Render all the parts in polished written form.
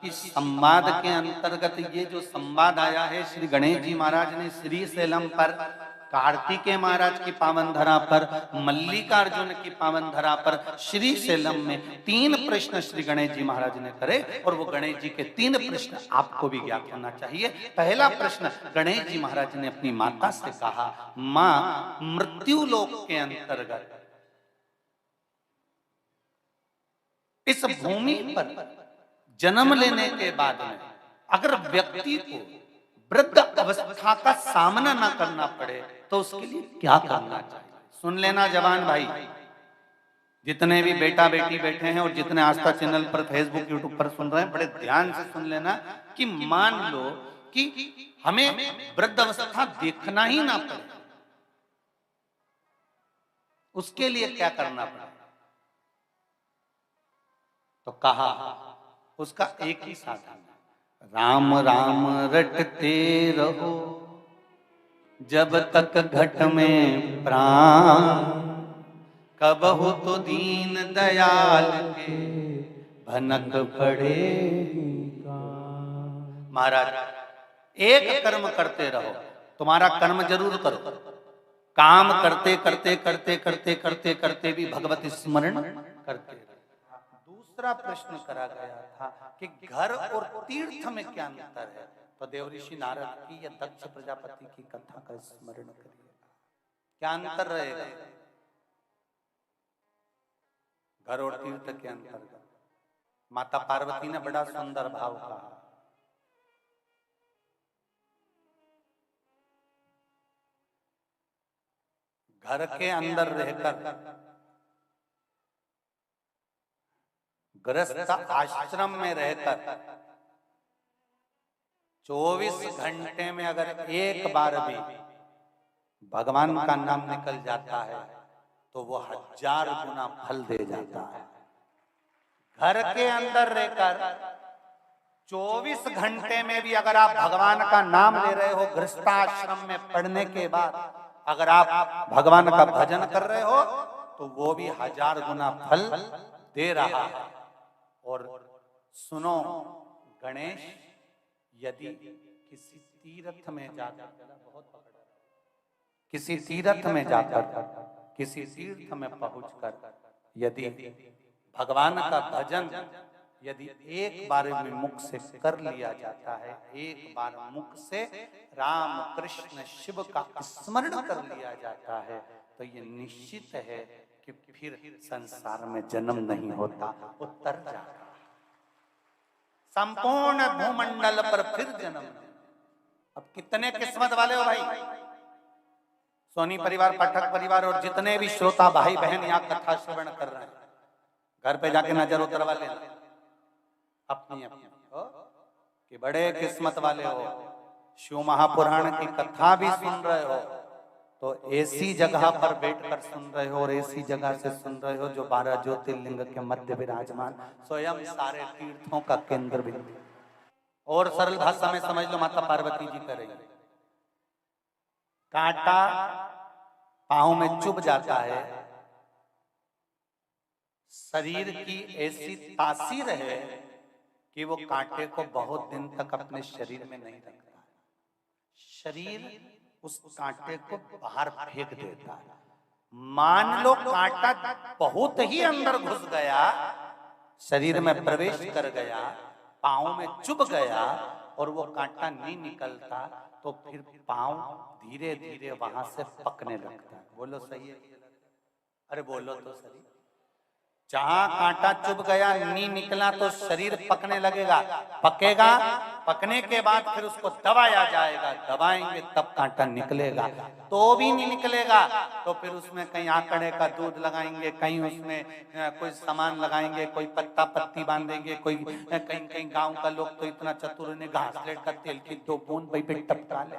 कि संवाद के अंतर्गत ये जो संवाद आया है, श्री गणेश जी महाराज ने श्री शैलम पर, कार्तिकेय महाराज की पावन धरा पर, मल्लिकार्जुन की पावन धरा पर, श्री शैलम में 3 प्रश्न श्री गणेश जी महाराज ने करे और वो गणेश जी के 3 प्रश्न आपको भी ज्ञात होना चाहिए। पहला प्रश्न गणेश जी महाराज ने अपनी माता से कहा, मां, मृत्यु लोक के अंतर्गत इस भूमि पर जन्म लेने के बाद में अगर व्यक्ति को वृद्ध अवस्था का सामना ना करना पड़े तो उसके लिए क्या करना चाहिए? सुन लेना जवान भाई, जितने भी बेटा बेटी बैठे हैं और जितने आस्था चैनल पर, फेसबुक, यूट्यूब पर सुन रहे हैं, बड़े ध्यान से सुन लेना कि मान लो कि हमें वृद्ध अवस्था देखना ही ना पड़े, उसके लिए क्या करना पड़े? तो कहा उसका एक ही साधन, राम राम रटते रहो जब तक घट में प्राण, कब हो तो दीन दयाल के भनक पड़ेगा। महाराज, एक कर्म करते रहो, तुम्हारा कर्म जरूर करो, काम करते करते करते करते करते करते भी भगवत स्मरण करते रहो। दूसरा प्रश्न करा गया था कि घर और तीर्थ में क्या अंतर है? तो देवऋषि नारद की या दक्ष प्रजापति की कथा का स्मरण करिए, क्या अंतर रहेगा घर और तीर्थ के अंतर्गत? माता पार्वती ने बड़ा सुंदर भाव कहा, घर के अंदर रहकर, गृहस्थ आश्रम में रहकर 24 घंटे में अगर एक बार भी भगवान का नाम निकल जाता है तो वो 1000 गुना फल दे जाता है। घर के अंदर रहकर 24 घंटे में भी अगर आप भगवान का नाम ले रहे हो, गृहस्थाश्रम में पढ़ने के बाद अगर आप भगवान का भजन कर रहे हो तो वो भी 1000 गुना फल दे रहा है। और सुनो गणेश, यदि किसी तीर्थ में जाकर, किसी तीर्थ में जाकर, किसी तीर्थ में पहुंचकर यदि भगवान का भजन यदि एक बार में मुख से कर लिया जाता है, एक बार मुख से राम कृष्ण शिव का स्मरण कर लिया जाता है, तो ये निश्चित है कि फिर संसार में जन्म नहीं होता, वो तर जाता है। संपूर्ण भूमंडल पर फिर जन्म। अब कितने किस्मत वाले हो भाई, सोनी परिवार, पाठक परिवार और जितने भी श्रोता भाई बहन यहाँ कथा श्रवण कर रहे हैं, घर पे जाके नजर उतरवा लेना अपनी अपनी हो कि बड़े किस्मत वाले हो। शिव महापुराण की कथा भी सुन रहे हो तो ऐसी जगह पर बैठकर सुन रहे हो और ऐसी जगह से सुन रहे हो जो 12 ज्योतिर्लिंग के मध्य विराजमान, स्वयं सारे तीर्थों का केंद्र बिंदु। और सरल भाषा में समझ लो, माता पार्वती जी करेंगे, कांटा पांव में चुभ जाता है, शरीर की ऐसी तासीर है कि वो कांटे को बहुत दिन तक अपने शरीर में नहीं रखता, शरीर उस कांटे को बाहर फेंक देता है। मान लो कांटा बहुत ही अंदर घुस गया, शरीर में प्रवेश कर गया, पांव में चुभ गया और वो कांटा नहीं निकलता, तो फिर पांव धीरे धीरे वहां से पकने लगता है। बोलो सही है? अरे बोलो तो सही। जहां कांटा चुभ गया, नहीं निकला तो शरीर पकने लगेगा, पकेगा, पकने के बाद फिर उसको दबाया जाएगा, दबाएंगे तब कांटा निकलेगा, तो भी नहीं निकलेगा तो फिर उसमें कहीं आकड़े का दूध लगाएंगे, कहीं उसमें कोई सामान लगाएंगे, कोई पत्ता पत्ती बांधेंगे, कोई कहीं कहीं गांव का लोग तो इतना चतुर ने घासलेट का तेल की 2 बूंद भाई पे टपका ले।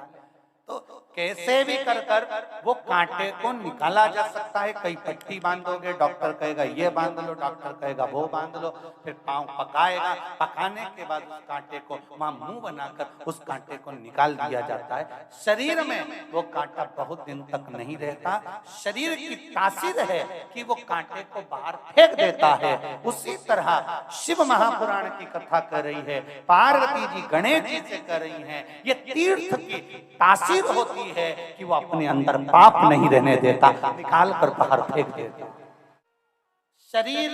तो कैसे भी कर वो कांटे को निकाला जा सकता है। कई पट्टी बांधोगे, डॉक्टर कहेगा ये बांध लो, डॉक्टर कहेगा वो बांध लो, फिर पांव पकाएगा, पकाने के बाद उस कांटे को वहां मुंह बनाकर उस कांटे को निकाल दिया जाता है। शरीर में वो कांटा बहुत दिन तक नहीं रहता, शरीर की तासीर है कि वो कांटे को बाहर फेंक देता है। उसी तरह शिव महापुराण की कथा कर रही है, पार्वती जी गणेश जी से कर रही हैं। ये तीर्थ की तासीर होती है कि वो अपने अंदर पाप नहीं रहने देता, निकाल कर बाहर फेंक देता। शरीर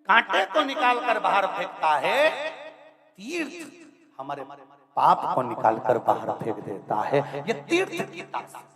कांटे को निकाल कर बाहर फेंकता है, तीर्थ हमारे पाप को निकाल कर बाहर फेंक देता है। ये तीर्थ की तासीर।